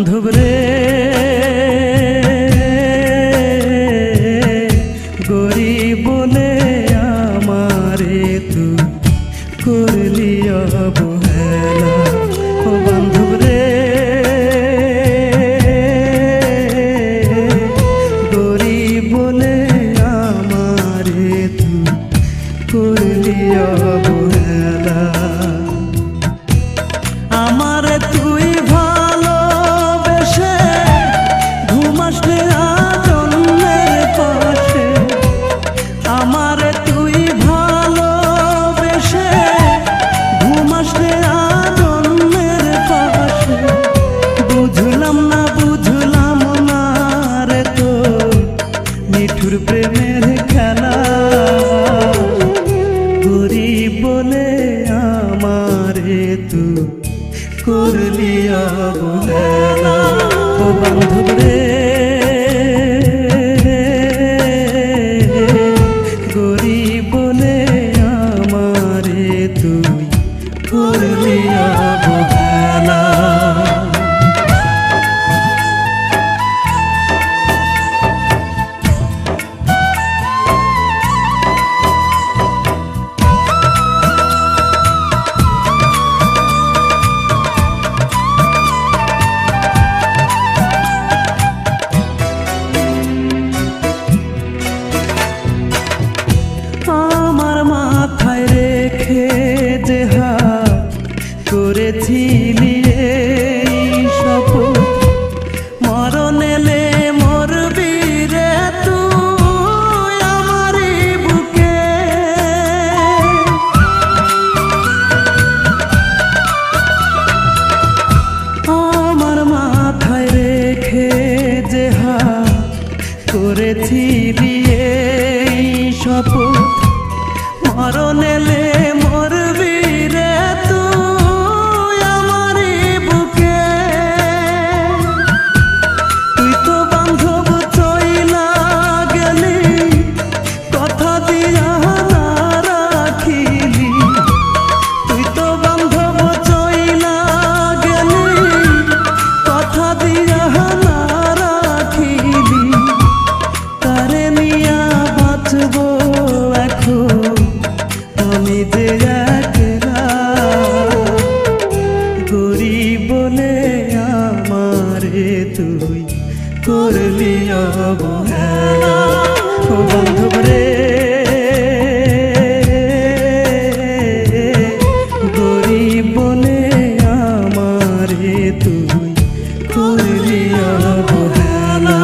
বান্ধব রে গরিব বলে আমারে তুই করলি অবহেলা। ও বান্ধব রে গরিব বলে আমারে তুই করলি অবহেলা। আমারে তুই ভালোবেসে ঘুমাসলে আজন্মের পাশে, আমারে তুই ভালোবেসে ঘুমাসলে আজন্মের পাশে। বুঝলাম না রে তো নিঠুর প্রেমের খেলা। গরিব বলে আমারে তুই করলি অবহেলা। ও বান্ধব রে গরিব বলে আমারে তুই করলি অবহেলা। আমার মাথায় রেখে যে হাত করেছিলি এই শপথ, মরণ এলে মরবি রে তুই আমারই বুকে। আমার মাথায় রেখে যে হাত করেছিলি এই শপথ, মরণ এলে মরবি রে তুই আমারই বুকে। তুই তো বান্ধব চইলা গেলি কথা দিয়া না রাখিলি। তুই তো বান্ধব চইলা গেলি কথা দিয়া না রাখিলি। তারে নিয়া বাঁচবো এখন আমি যে একলা। গরিব বলে আমারে তুই করলি অবহেলা। ও বান্ধব রে গরিব বলে আমারে তুই করলি অবহেলা।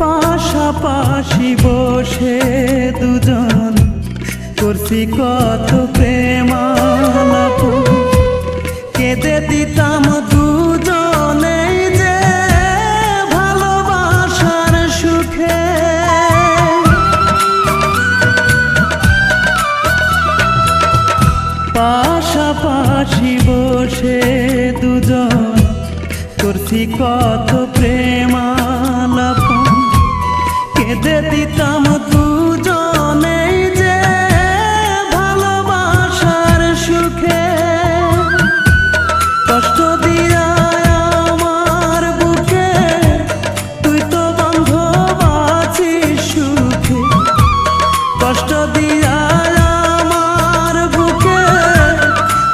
পাশাপাশি বসে দুজন করছি কত প্রেমালাপ, কেঁদে দিতাম দুজনেই যে ভালোবাসার সুখে। পাশাপাশি বসে দুজন করছি কত প্রেমালাপ, কেঁদে দিতাম দুজনেই যে ভালোবাসার সুখে। কষ্ট দিয়া আমার বুকে তুই তো বান্ধব আছিস সুখে। কষ্ট দিয়া আমার বুকে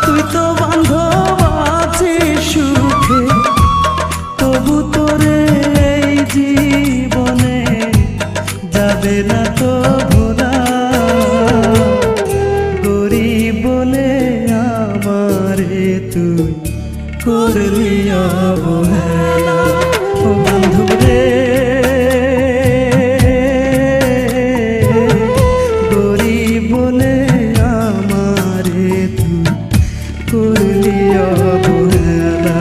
তুই তো বান্ধব আছিস সুখে। তবু তোরে এই জীবনে যাবে না তো ভোলা। গরিব বলে আমারে তুই করলি অবহেলা। ও বান্ধব রে গরিব বলে আমারে তুই করলি অবহেলা।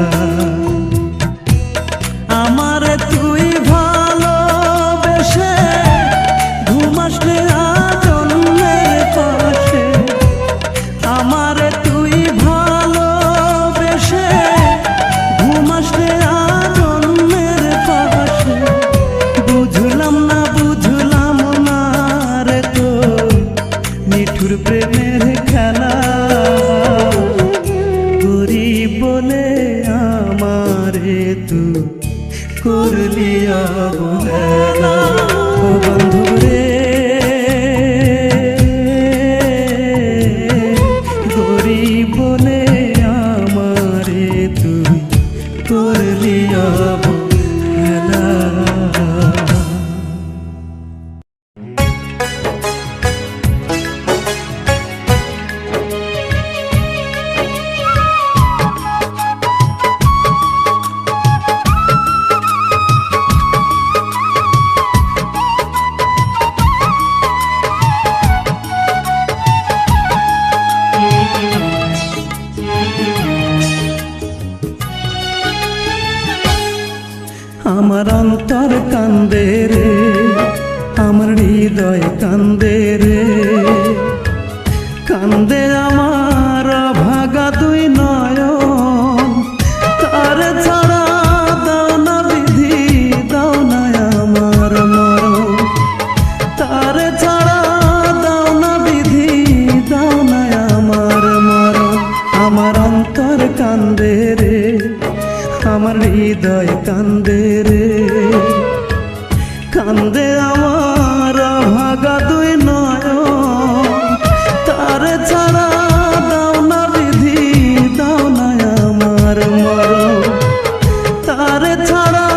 আমারে তুই করলি অবহেলা। ও বন্ধু রে গরিব বলে আমারে তুই করলি অবহেলা। আমার অন্তর কান্দে রে, আমার হৃদয় কান্দে রে, কান্দে আমার ভাগা দুই নয়ন। তার ছাড়া দাও না বিধি, দাও না আমার মরণ। তার ছাড়া দাও না বিধি, দাও না আমার মরণ। আমার অন্তর কান্দে রে, আমার হৃদয় কান্দে রে, কান্দে আমার ভাগা দুই নয়ন। তার ছাড়া দাও না বিধি, দাও না আমার মরণ। তার ছাড়া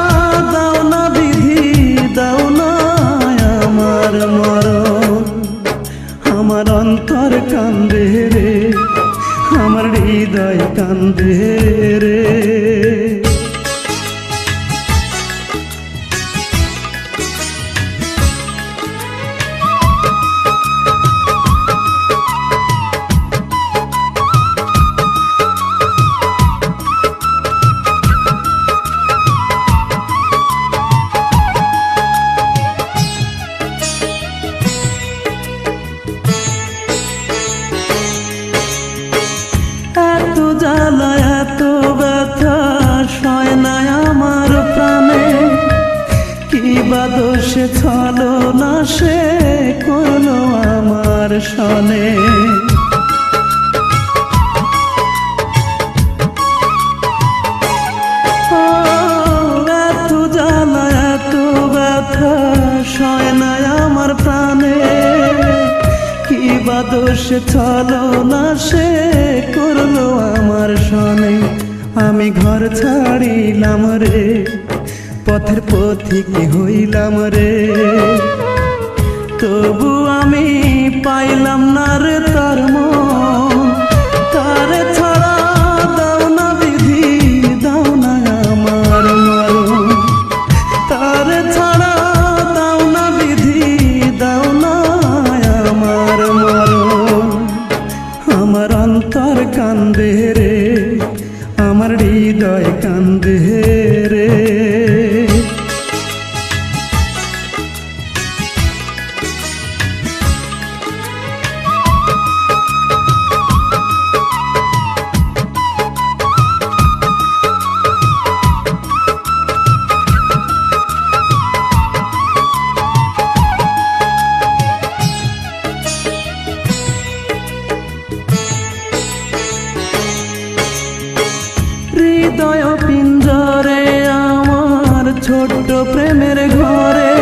দাও না বিধি, দাও না আমার মরণ। আমার অন্তর কান্দে রে, আমার হৃদয় কান্দে রে। এত জ্বালা এত ব্যথা সয় না আমার প্রাণে, কি বা দোষে ছলো না সে করলো আমার সনে। এত জ্বালা এত ব্যথা সয় না আমার প্রাণে, কি বা দোষে ছলো না সে করলো আমার সনে। আমি ঘর ছাড়িলাম রে, পথের পথিক হইলাম রে, তবু আমি পাইলাম না রে তার মন। তার ছাড়া দাও না বিধি, দাও না আমার মরণ। তার ছাড়া দাও না বিধি, দাও না আমার মরণ। আমার অন্তর কান্দে রে, আমার হৃদয় কান্দে রে। হৃদয় পিঞ্জরে আমার ছোট্ট প্রেমের ঘরে,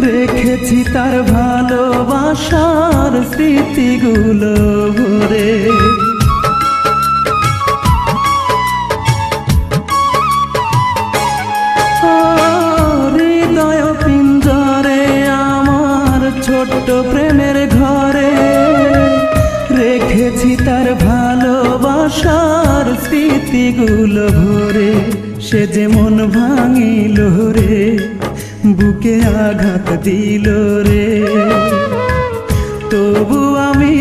রেখেছি তার ভালোবাসার স্মৃতিগুলো ভরে। হৃদয় পিঞ্জরে আমার ছোট্ট প্রেমের ঘরে, রেখেছি তার ভালোবাসার স্মৃতিগুলো ভরে। সে যে মন ভাঙিল রে, বুকে আঘাত দিল রে, তবু আমি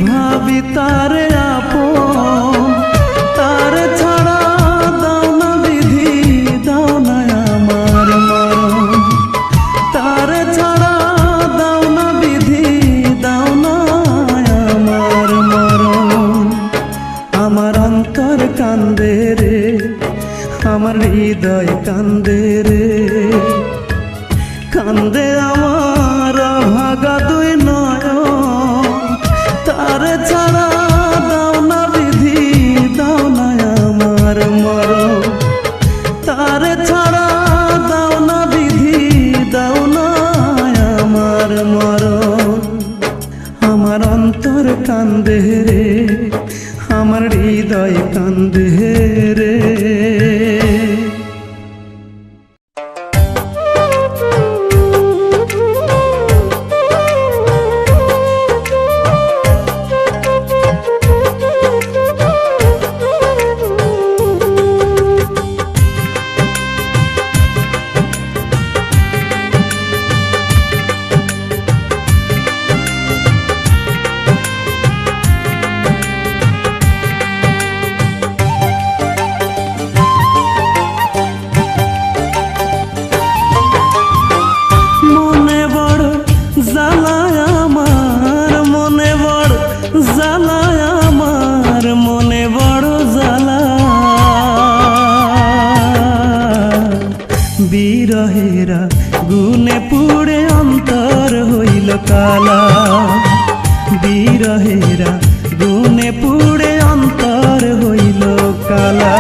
ভাবি তার আপন। তার ছাড়া দাও না বিধি, দাও না আমার মরণ। তার ছাড়া দাও না বিধি, দাও না আমার মরণ। আমার অন্তর কান্দে রে, আমার হৃদয় কান্দে রে, কান্দে আমার ভাগা দুই নয়ন। তার ছাড়া দাও না বিধি, দাও না আমার মরণ। তার ছাড়া দাও না বিধি, দাও না আমার মরণ। আমার অন্তর কান্দে রে, আমার হৃদয় কান্দে রে। বিরহেরা গুনে পুড়ে অন্তর হইল কালা, বিরহেরা গুনে পুড়ে অন্তর হইল কালা।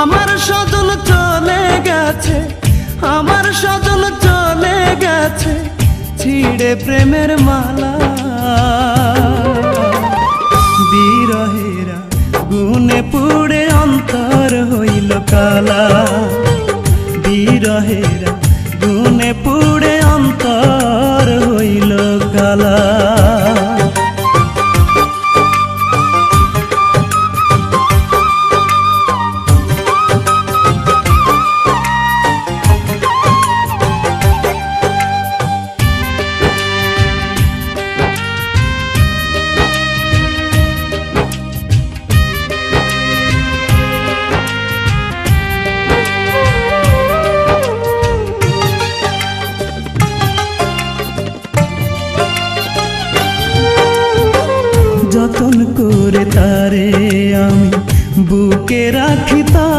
আমার সজন চলে গেছে, আমার সজন চলে গেছে, ছিঁড়ে প্রেমের মালা। বিরহেরা গুনে পুড়ে অন্তর হইল কালা, বিরহেরা গুনে পুড়ে অন্তর হইল কালা। যতন করে তারে আমি বুকে রাখিতাম,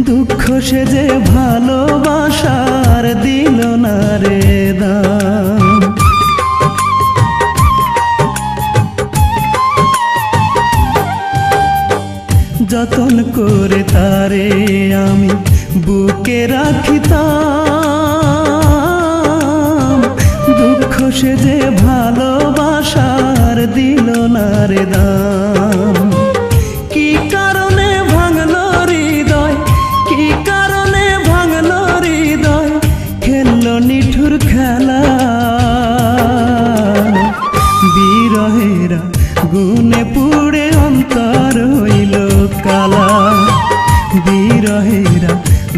দুঃখ সে যে ভালোবাসার দিল না রে দাম। যতন করে তারে আমি বুকে রাখিতাম, দুঃখ সে যে ভালোবাসার দিল না রে দাম। কি কারণে ভাঙলো হৃদয়, কি কারণে ভাঙলো হৃদয়, খেললো নিঠুর খেলা। বিরহেরা গুনে পুড়ে অন্তর হইল কালা, বিরহেরা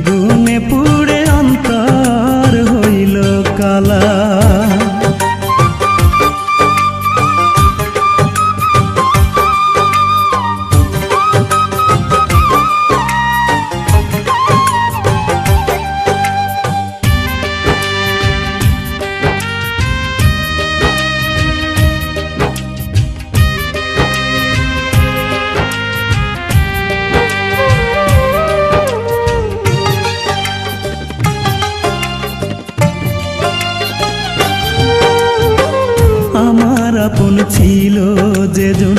গুনে পুড়ে অন্তর হইল কালা। আপন ছিল যেজন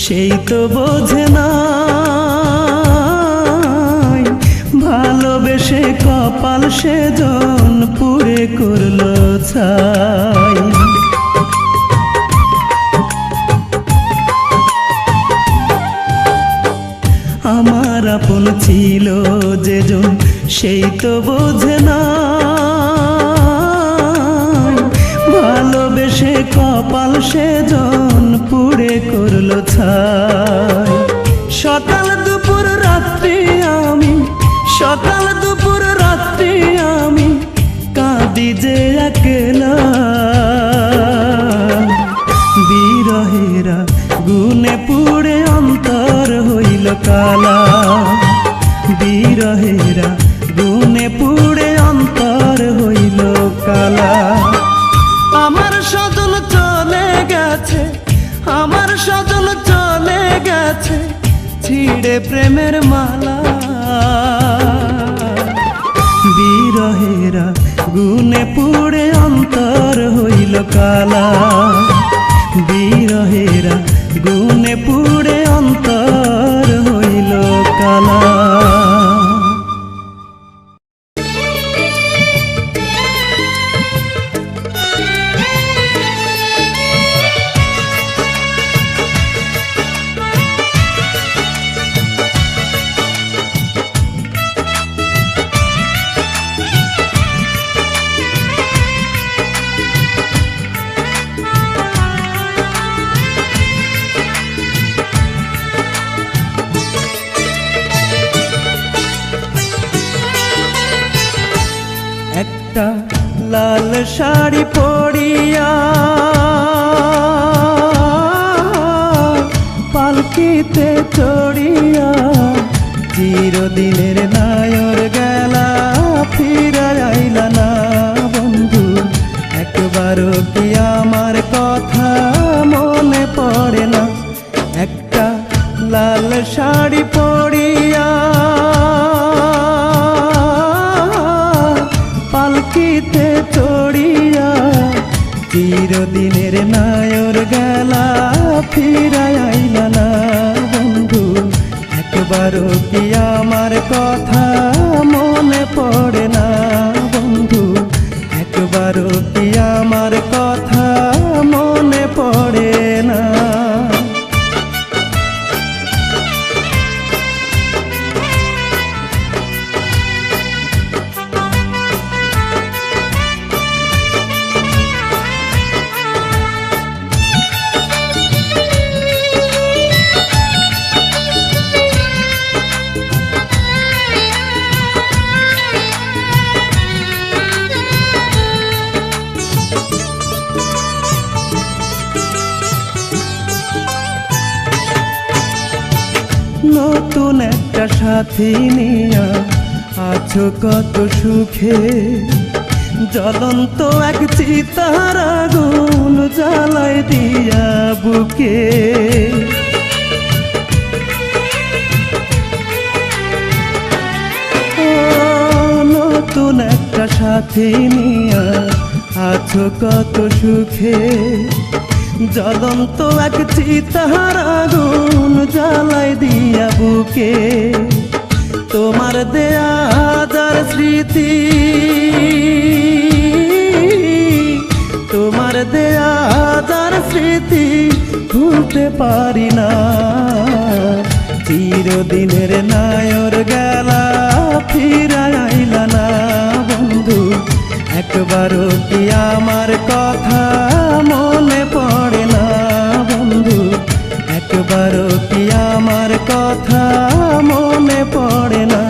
সেই তো বোঝে না, ভালোবেসে কপাল সেজন পুড়ে করলো ছাই। আমার আপন ছিল যেজন সেই তো বোঝে না, ভালোবেসে কপাল সেজন পুড়ে করলো ছাই। সকাল দুপুর রাত্রি আমি, সকাল দুপুর রাত্রি আমি কাঁদি যে একলা। বিরহেরা গুনে পুড়ে অন্তর হইল কালা, বিরহেরা গুনে পুড়ে অন্তর হইল কালা। আমার সজন চলে গেছে, আমার সজন চলে গেছে, ছিঁড়ে প্রেমের মালা। বিরহেরা গুনে পুড়ে অন্তর হইল কালা, বিরহেরা গুনে পুড়ে অন্তর হইল কালা। একটা লাল শাড়ি পরিয়া পালকিতে চড়িয়া চিরদিনের নায়র গেলা ফিরে আইলা না বন্ধু, একবারও কি আমার কথা মনে পড়ে না? একটা লাল শাড়ি পরিয়া পালকিতে চড়িয়া চিরদিনের নায়র গেলা ফিরে আইলা না বন্ধু, একবারও কি আমার কথা মনে পড়ে না বন্ধু, একবারও কি আমার কথা মনে পড়ে না? নতুন একটা সাথী নিয়া আছো কত সুখে, জ্বলন্ত এক চিতার আগুন জ্বালাই দিয়া বুকে। নতুন একটা সাথী নিয়া আছো কত সুখে, জ্বলন্ত এক চিতার আগুন জ্বালাই দিয়া বুকে। তোমার দেয়া হাজার স্মৃতি, তোমার দেয়া হাজার স্মৃতি ভুলতে পারি না। চিরদিনের নায়র গেলা ফিরে আইলা না বন্ধু, একবারও কি আমার কথা মনে পড়ে না বন্ধু, একবারও কি আমার কথা মনে পড়ে না?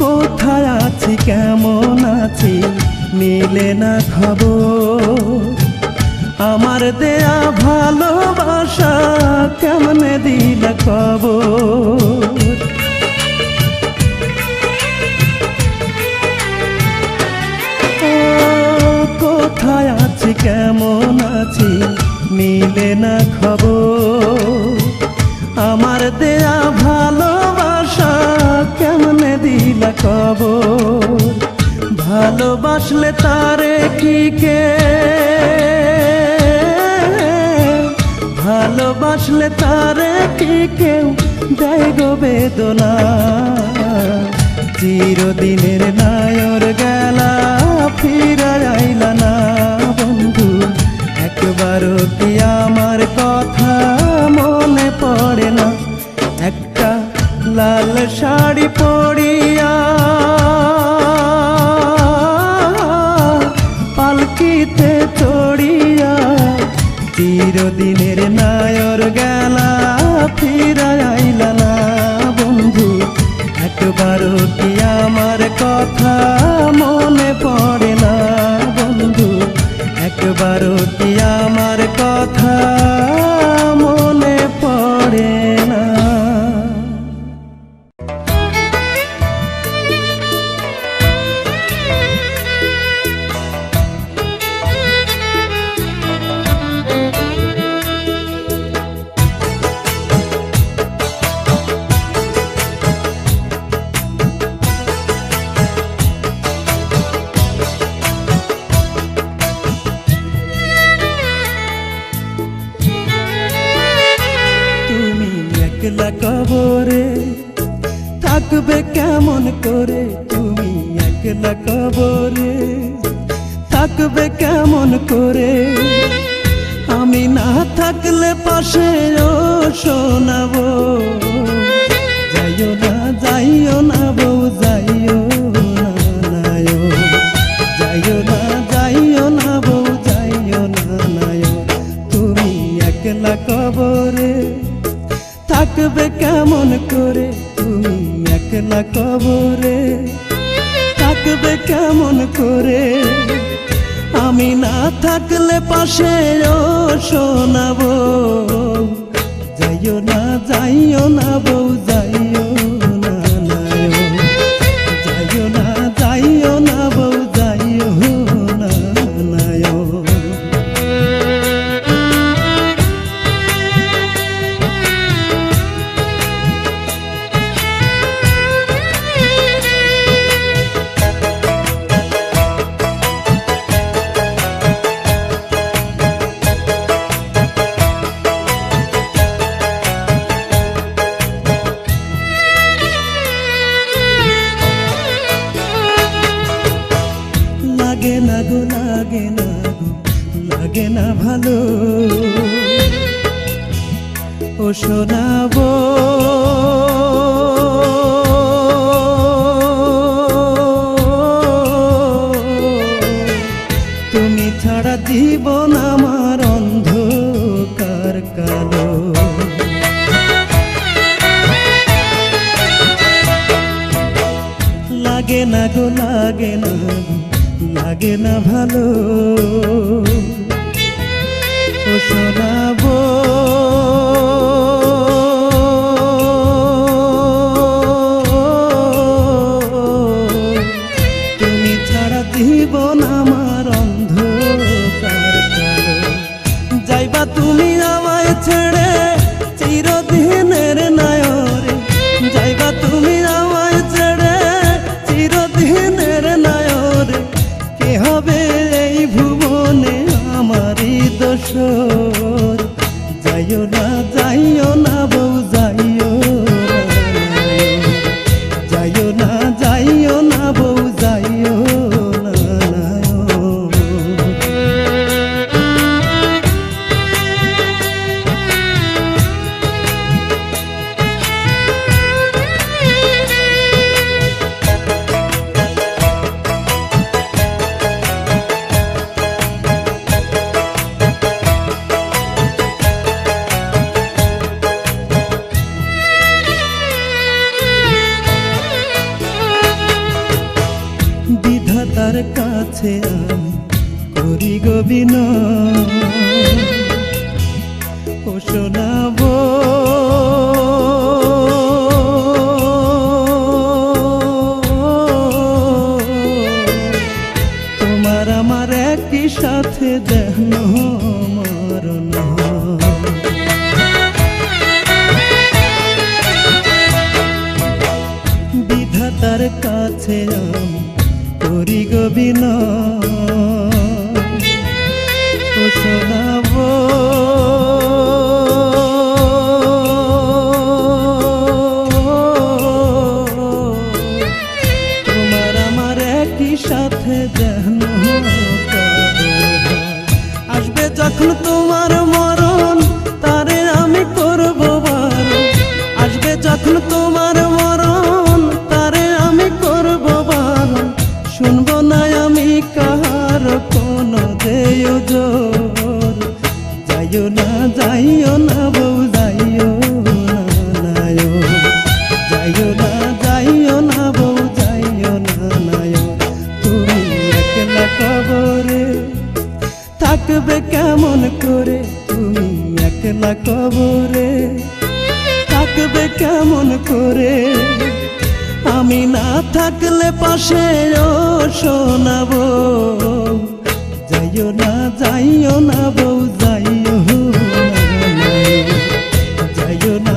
কোথায় আছি কেমন আছি মিলে না খবর, আমার দেয়া ভালোবাসা কেমনে দিলা কবর। কোথায় আছি কেমন আছি মিলে না খবর, আমার দেয়া ভালোবাসা কেমনে দিলা কবর। ভালোবাসলে তারে কি কে, ভালোবাসলে তারে কি কেউ দেয় গো বেদনা। চিরদিনের নায়র গেলা ফিরে আইলা না বন্ধু, একবারও কি আমার কথা মনে পড়ে না? একটা লাল শাড়ি পরিয়া পালকিতে চড়িয়া চিরদিনের নায়র গেলা ফিরে আইলা না বন্ধু, একবারও কি আমার কথা মনে পড়ে না বন্ধু, একলা কবরে থাকবে কেমন করে তুমি একলা কবরে থাকবে কেমন করে আমি না থাকলে পাশে ও শোনাবো যাইও না বউ যাইও না নায়ো যাইও না বউ যাইও না নায়ো তুমি একলা কবরে থাকবে কেমন করে তুমি একলা কবরে থাকবে কেমন করে আমি না থাকলে পাশে ও শোনাবো যাইও না বউ যাইও না নায়ো যাইও না বউ যাইও না নায়ো লাগে না ভালো ও শোনাবো তুমি ছাড়া জীবন আমার অন্ধকার কালো লাগে না লাগে না ভালো ও শোনাবো তুমি ছাড়া জীবন আমার অন্ধকার কালো যাইবা তুমি আমায় ছেড়ে চিরদিনের নায়রে যাইবা তুমি আমায় ছেড়ে চিরদিনের নায়রে কে হবে এই ভুবনে আমারই দোসর যাইও না বউ যাইও না বউ যাইও না বিধাতার কাছে আমি করি গো বিনয় ও শোনাবো তোমার আমার একই সাথে দেহন মরণ বিধাতার কাছে আমি করি গো বিনয় ও শোনাবো তোমার আমার একই সাথে যেন আসবে যখন তোমার মরণ তারে আমি করবো বারণ আসবে যখন তোমার মরণ তারে আমি করবো বারণ শুনবো না আমি কাহার কোনো দেয় জোর যাইও না বউ যাইও না নায়ো যাইও না বউ যাইও না নায়ো তুমি একলা কবরে থাকবে কেমন করে তুমি একলা কবরে থাকবে কেমন করে আমি না থাকলে পাশে ও শোনাবো যাইও না বউ যাইও না বউ যাইও না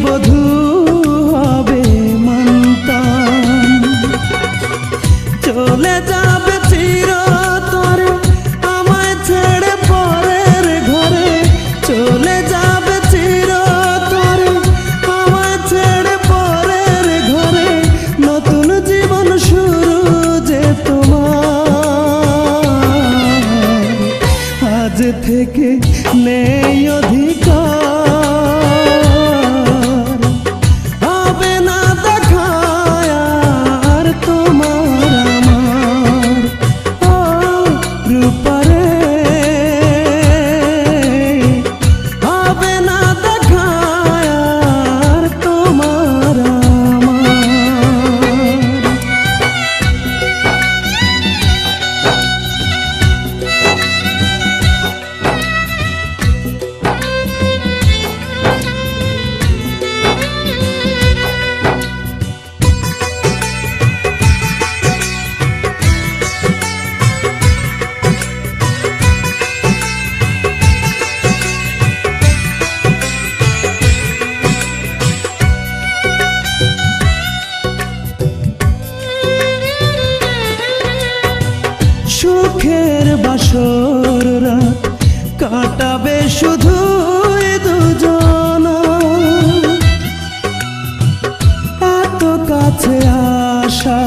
বধূ হবে মন্তান। চলে যাবে চিরতরে আমায় ছেড়ে পরের ঘরে, চলে যাবে চিরতরে আমায় ছেড়ে পরের ঘরে, নতুন জীবন শুরু যে তোমার। আজ থেকে নেই অধিকার, হবে না দেখা আর তোমার আমার। ও রূপারে, হবে না দেখা আর তোমার আমার। সুখের বাসর রাত কাটাবে শুধু দুজনা, এত কাছে আসা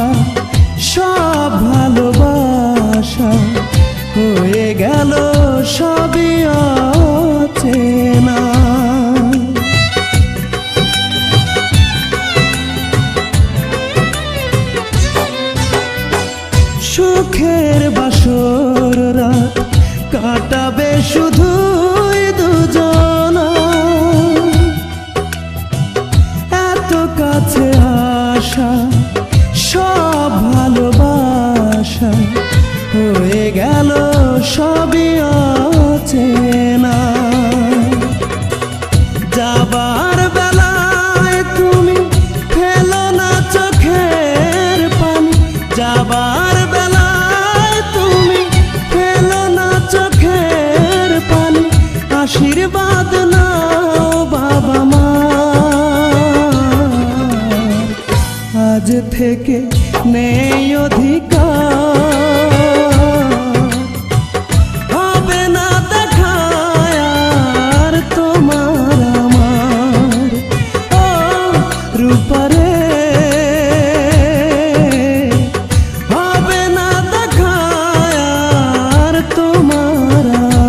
সব ভালোবাসা হয়ে গেল সবই অচেনা। সুখের বাসর রাত কাটাবে শুধু দুজনা, এত কাছে আসা সব ভালোবাসা হয়ে গেল সবই অচেনা। যাবার বেলায় তুমি ফেলো না চোখের পানি, যাবার বেলায় তুমি ফেলো না চোখের পানি, আশীর্বাদ নাও বাবা মা। আজ থেকে নেই অধিকার, হবে না দেখা আর তোমার আমার। ও রূপারে, হবে না দেখা আর তোমার আমার।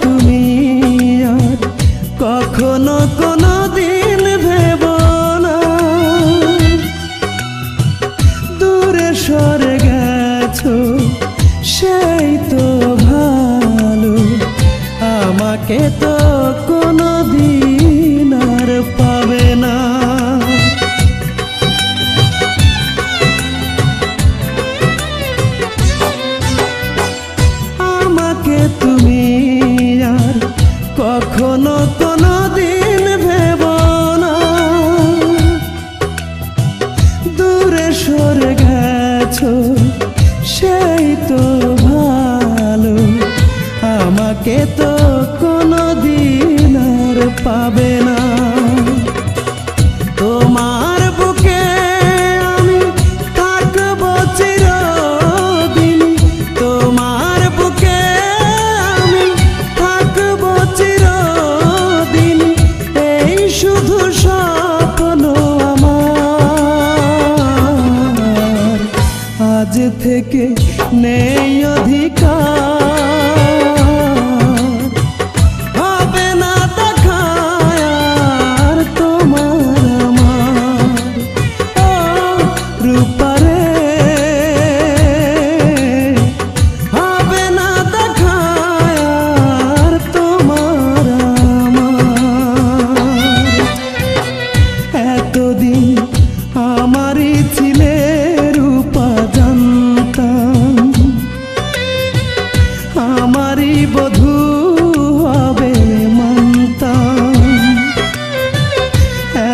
তুমি আর কখনো কোনো দিন ভেবো না, দূরে সরে গেছো সেই তো ভালো, আমাকে তো কোনো দিন আর পাবে না। আমাকে তুমি আর কখনো কোনো দিন ভেবো না, দূরে সরে গেছো সেই তো ভালো, আমাকে তো কোনো দিন আর পাবে না। তোমার বুকে আমি থাকবো চিরদিন, তোমার বুকে আমি থাকবো চিরদিন, এই শুধু স্বপ্ন আমার। আজ থেকে নেই অধিকার, বধূ হবে মানতাম।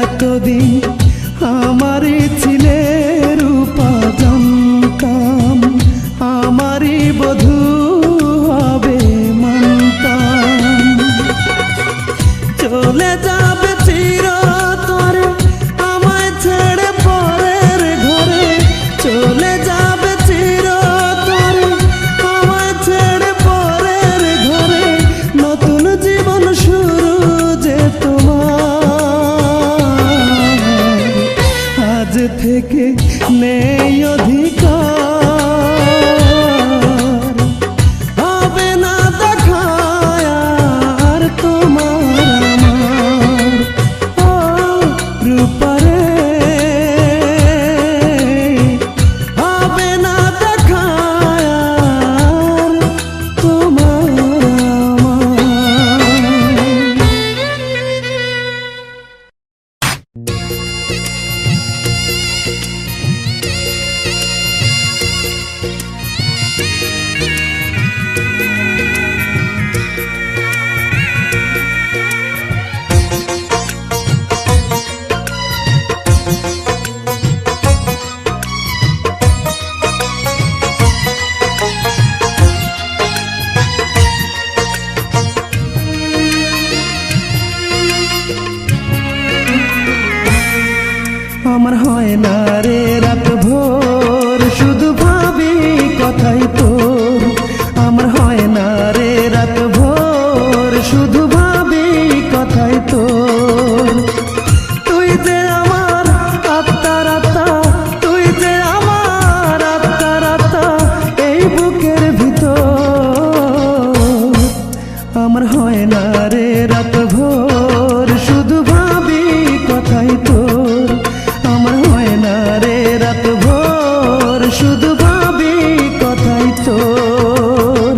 এতদিন আমারই ছিলে রূপা জানতাম, আমারই বধূ হবে মানতাম। চলে যাবে চিরতরে আমায় ছেড়ে পরের ঘরে, চলে যাবে চিরতরে আমায় ছেড়ে পরের ঘরে, নতুন জীবন শুরু যে তোমার। আজ থেকে নেই অধিকার, হবে না দেখা আর তোমার আমার। ও রূপারে, হবে না দেখা আর তোমার আমার। আমার হয় না রে রাত ভোর, শুধু ভাবি কথাই তোর। আমার হয় না রে রাত ভোর, শুধু ভাবি কথাই তোর। তুই যে আমার আত্মার আত্মা, তুই যে আমার আত্মার আত্মা এই বুকের ভিতর। আমার হয় না রে রাত ভোর, শুধু ভাবি কথাই তোর। আমার হয় না রে রাত ভোর, শুধু ভাবি কথাই তোর।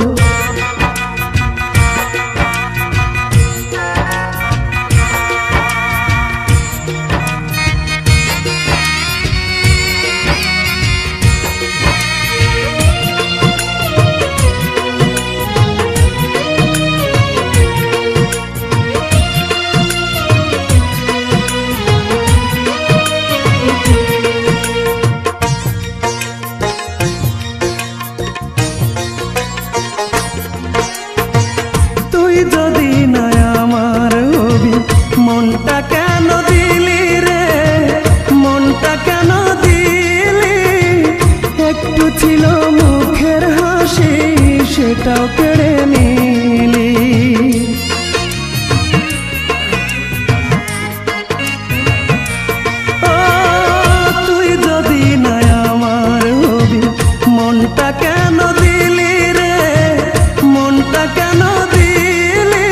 তুই যদি না আমার হবি, মনটা কেন দিলি রে, মনটা কেন দিলি? একটু ছিল মুখের হাসি, সেটাও কেড়ে নিলি। ও তুই যদি না আমার হবি, মনটা কেন দিলি রে, মনটা কেন দিলি?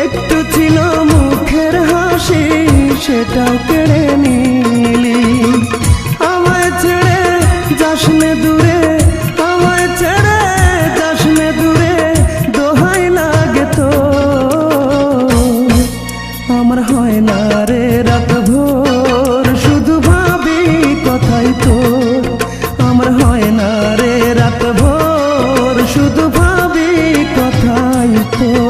একটু ছিল মুখের হাসি, সেটাও কেড়ে নিলি। আমায় ছেড়ে যাসনে দূরে, আমায় ছেড়ে যাসনে দূরে, দোহাই লাগে তো। আমার হয় না রে রাত ভোর, শুধু ভাবি কথাই তোর। আমার হয় না রে রাত ভোর, শুধু ভাবি কথাই তোর।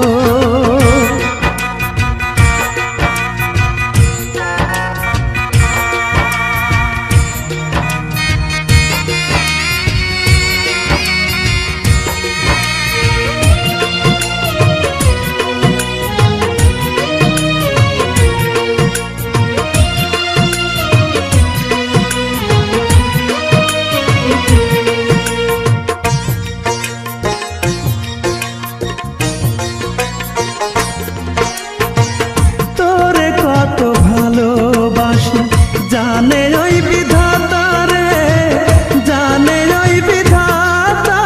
তোরে কত ভালোবাসি জানে ওই বিধাতা রে, জানে ওই বিধাতা।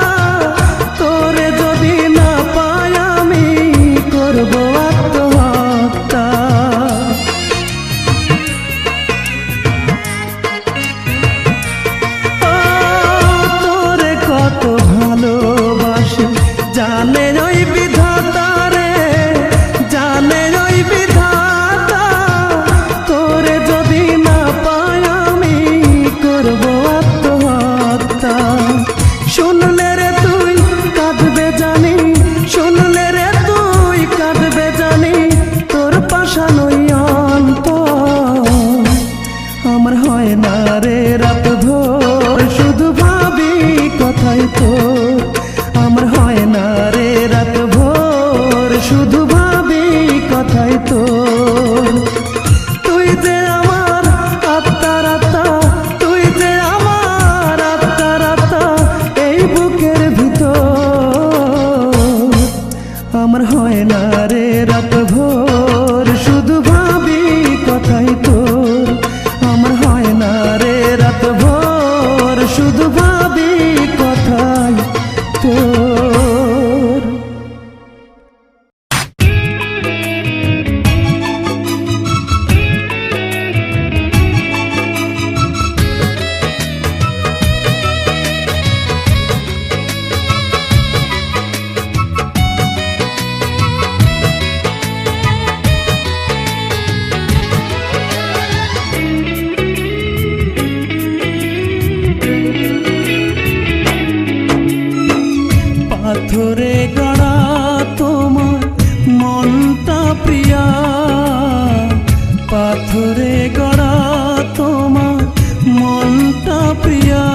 তোরে যদি না পাই আমি করব আত্মহত্যা। ও তোরে কত ভালোবাসি জানে ওই বিধাতা রে, জানে ওই বিধাতা। তোরে যদি না পাই আমি করব আত্মহত্যা। শুনলে রে তুই কাঁদবে জানি, আমার হয় না রে রাত ভোর শুধু ভাবি কথাই তোর আমার হয় না রে রাত ভোর শুধু ভাবি কথাই তোর পাথরে গড়া তোমার মনটা প্রিয়া পাথরে গড়া তোমার মনটা প্রিয়া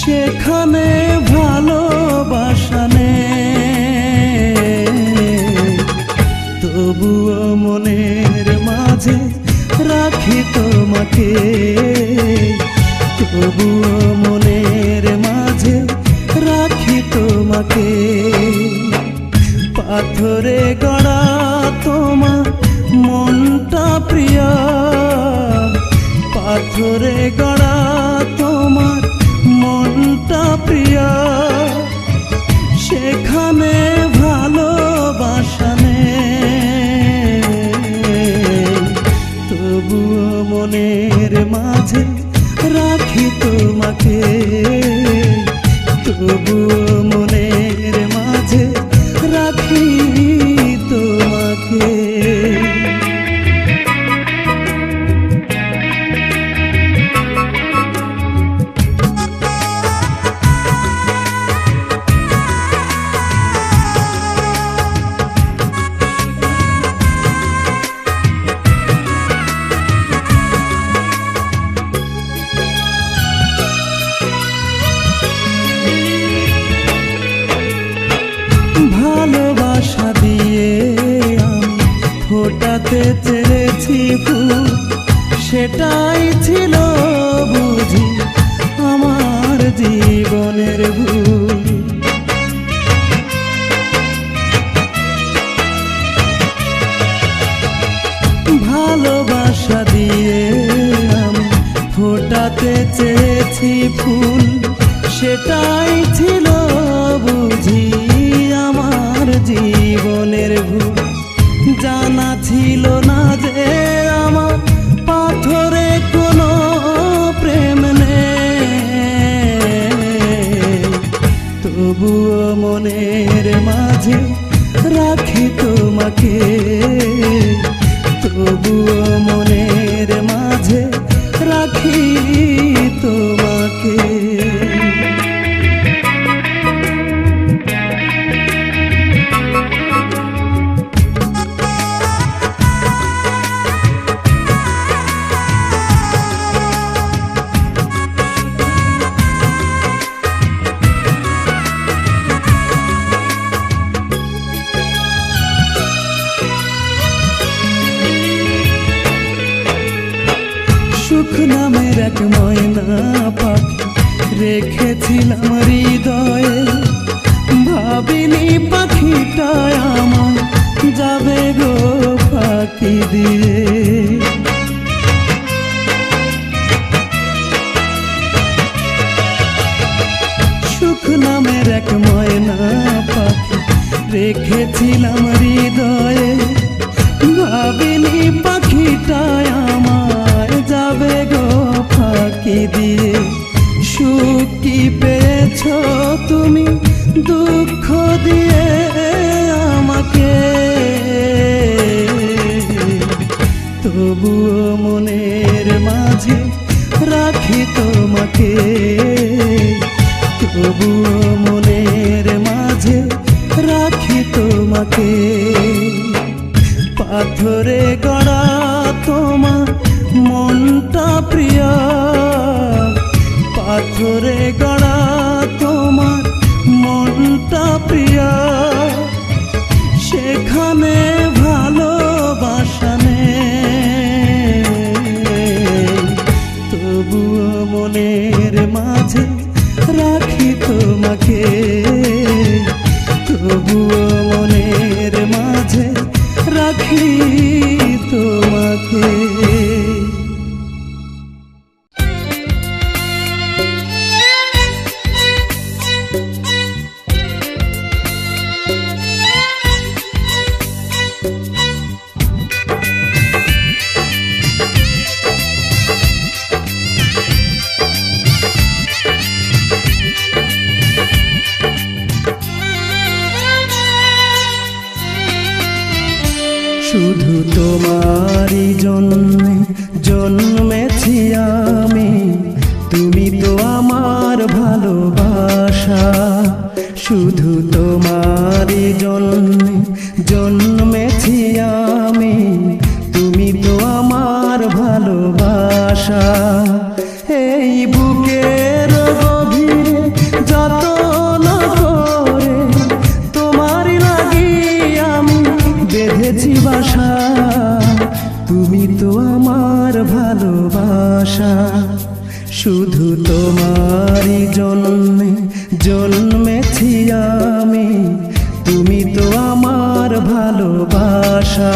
সেখানে ভালোবাসা নেই তবুও মনের মাঝে রাখি তোমাকে তবুও মনের মাঝে রাখি তোমাকে পাথরে গড়া তোমার মনটা প্রিয়া পাথরে গড়া তোমার মনটা প্রিয়া সেখানে ভালোবাসা নেই তবুও মনের মাঝে রাখি তোমাকে তবুও মনের মাঝে রাখি তোমাকে ভালোবাসা দিয়ে আমি ফোটাতে চেয়েছি ফুল সেটাই ছিল বুঝি আমার জীবনের ভুল ভালোবাসা দিয়ে আমি ফোটাতে চেয়েছি ফুল সেটাই ছিল বুঝি আমার জীবনের ভুল জানা ছিল না যে আমার পাথরে কোনো প্রেম নেই তবুও মনের মাঝে রাখি তোমাকে তবুও মনের মাঝে রাখি তোমাকে সুখ নামের এক ময়না পাখি রেখেছিলাম হৃদয়ে ভাবিনি পাখিটা আমার যাবে গো ফাঁকি দিয়ে সুখ নামের এক ময়না পাখি রেখেছিলাম হৃদয়ে ভাবিনি পাখিটা আমার যাবে গো ফাঁকি দিয়ে সুখ কি পেয়েছ তুমি দুঃখ দিয়ে আমাকে তবুও মনের মাঝে রাখি তোমাকে তবুও মনের মাঝে রাখি তোমাকে পাথরে গড়া তোমার মনটা প্রিয়া পাথরে গড়া তোমার মনটা প্রিয়া সেখানে ভালোবাসা নেই তবুও মনের মাঝে রাখি তোমাকে তবুও শুধু তোমারই জন্যে জন্মেছি আমি, তুমি তো আমার ভালোবাসা। শুধু তোমারই জন্যে জন্মেছি আমি, তুমি তো আমার ভালোবাসা। এই বুকের গভীরে যতন করে তোমারই লাগি আমি বেঁধেছি বাসা, তুমি তো আমার ভালোবাসা। শুধু তোমারই জন্যে জন্মেছি আমি, তুমি তো আমার ভালোবাসা।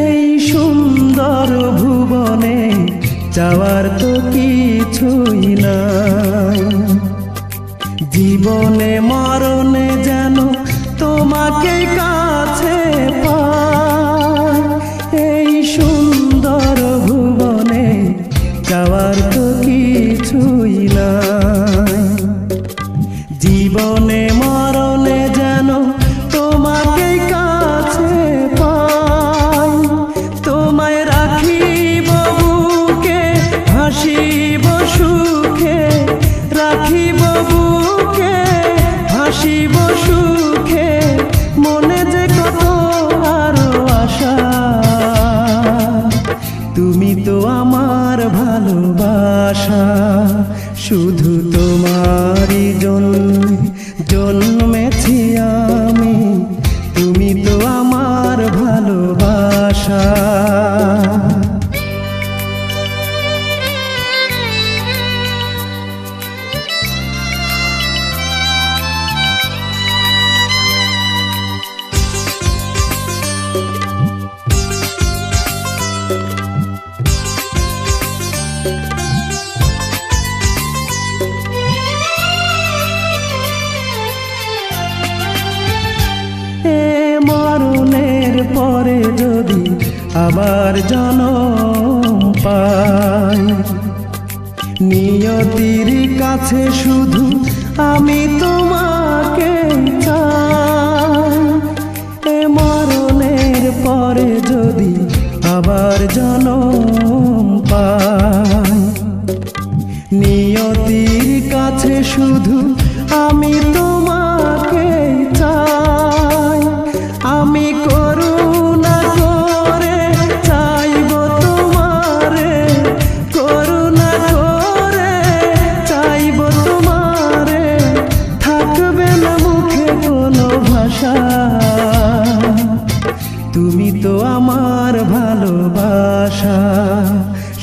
এই সুন্দর ভুবনে যাওয়ার তো কিছুই নাই, জীবনে মরণে যেন তোমাকে কাছে পাই। এই সুন্দর ভুবনে যাওয়ার তো কিছুই নাই, জীবনে মরণে যেন তোমাকে কাছে পাই। তোমায় রাখিব বুকে, হাসিব সুখে, রাখিব বুকে, হাসিব সুখে, মনে যে কত আরো আশা, তুমি তো আমার ভালোবাসা। শুধু তোমারই জন্যে জন্মেছি আমি, তুমি তো আমার ভালোবাসা। মরণের পরে যদি আবার জন্ম পাই, নিয়তির কাছে শুধু আমি তোমাকে চাই। মরণের পরে যদি আবার জন্ম পাই, নিয়তির কাছে শুধু আমি তোমাকে চাই। আমি করুণা করে চাইব তোমারে, করুণা করে চাইব তোমারে, থাকবে না মুখে কোনো ভাষা, তুমি তো আমার ভালোবাসা।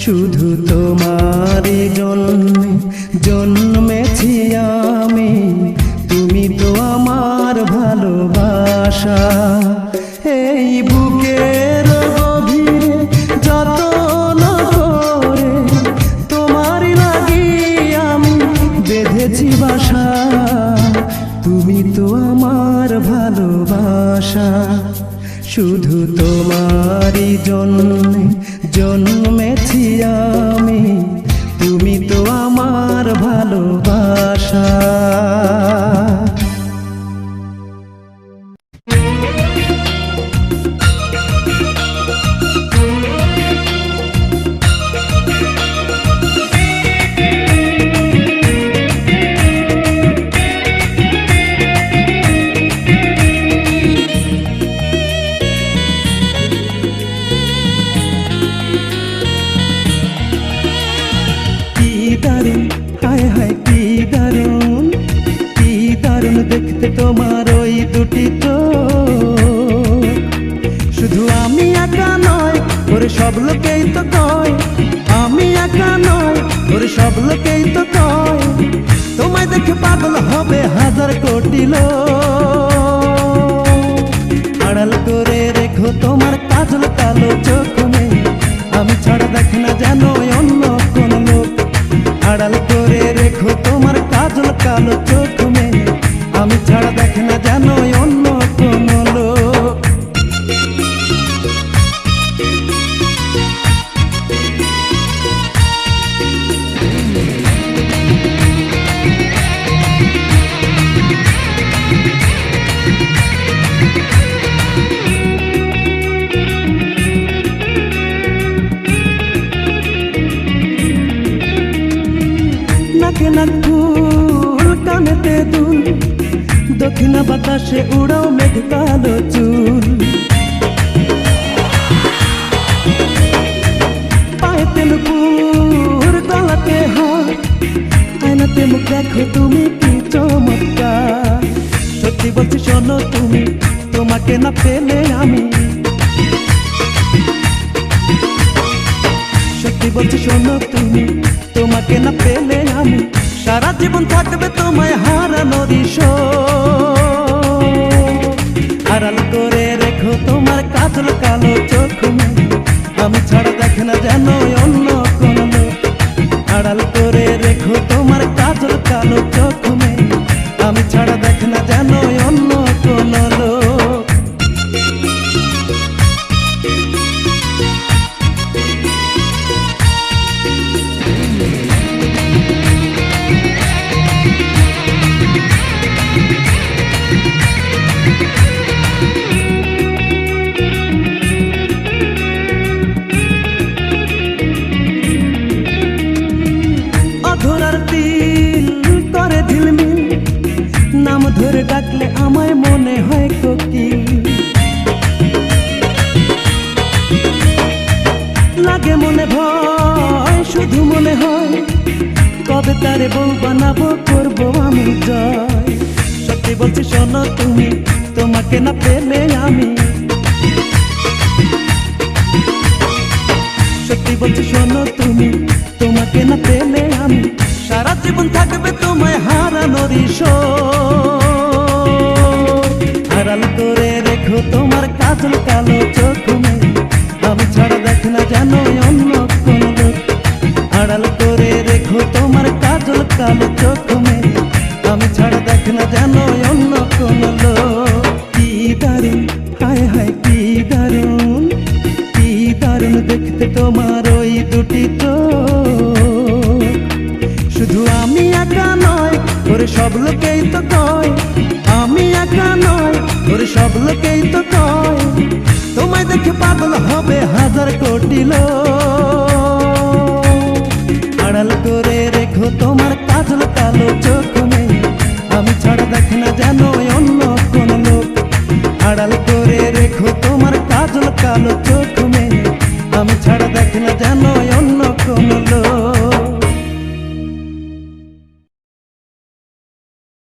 শুধু তোমারই জন্যে জন্মেছি আমি, তুমি তো আমার ভালোবাসা। এই বুকের গভীরে যতন করে তোমারই লাগি আমি বেঁধেছি বাসা, তুমি তো আমার ভালোবাসা। শুধু তোমারই জন্যে জন্মেছি আমি, তুমি তো আমার ভালোবাসা। হায় হায় কি দারুণ, কি দারুণ দেখতে তোমার ওই দুটি চোখ। শুধু আমি একা নয়, ওরে সব লোকেই তো কয়, আমি একা নয়, ওরে সব লোকেই তো কয়, তোমায় দেখে পাগল হবে হাজার কোটি লোক। আড়াল করে রেখো তোমার কাজল কালো চোখ, আমি ছাড়া দেখ না যেন অন্য দক্ষিণা বাতাসে উড়াও মেঘ কালো চুল, পায়েতে নুপুর গলাতে হাত, আয়নাতে মুখ দেখো তুমি কি চমৎকার। সত্যি বলছি শোনো তুমি, তোমাকে না পেলে আমি, সত্যি বলছি শোনো তুমি, তোমাকে না পেলে আমি সারা জীবন থাকবে তোমায় হারানোর আড়াল করে রেখো তোমার কাজল কালো চোখ, আমি ছাড়া দেখে না যেন অন্য কোন লোক। আড়াল করে রেখো তোমার কাজল কালো চোখ, আমি ছাড়া দেখে না যেন অন্য কোন লোক। অধরার তিল করে ঝিলমিল, নাম ধরে ডাকলে আমায় মনে হয় কোকিল, লাগে মনে ভয় শুধু মনে হয় কবে তারে বউ বানাবো করবো আমি জয়। সত্যি বলছি শোনো তুমি, তোমাকে না পেলে আমি, সত্যি বলছি শোনো তুমি, তোমাকে না পেলে আমি সারা জীবন থাকবে তোমায় হারানোর আড়াল করে রেখো তোমার কাজল কালো চোখ, আমি ছাড়া দেখে না যেন অন্য কোন লোক। আড়াল করে রেখো তোমার কাজল কালো চোখ, আমি ছাড়া দেখে না যেন অন্য কোন লোক। কি দারুণ, হায় হায় কি দারুণ, কি দারুণ দেখতে তোমার ওই দুটি চোখ। শুধু আমি একা নয়, ওরে সব লোকেই তো কয়, আমি একা নয়, ওরে সব লোকেই তো কয়, তোমায় দেখে পাগল হবে হাজার কোটি লোক। আড়াল করে রেখো তোমার কাজল কালো চোখ, আমি ছাড়া দেখে না যেন অন্য কোন লোক। আড়াল করে রেখো তোমার কাজল কালো চোখ, আমি ছাড়া দেখে না যেন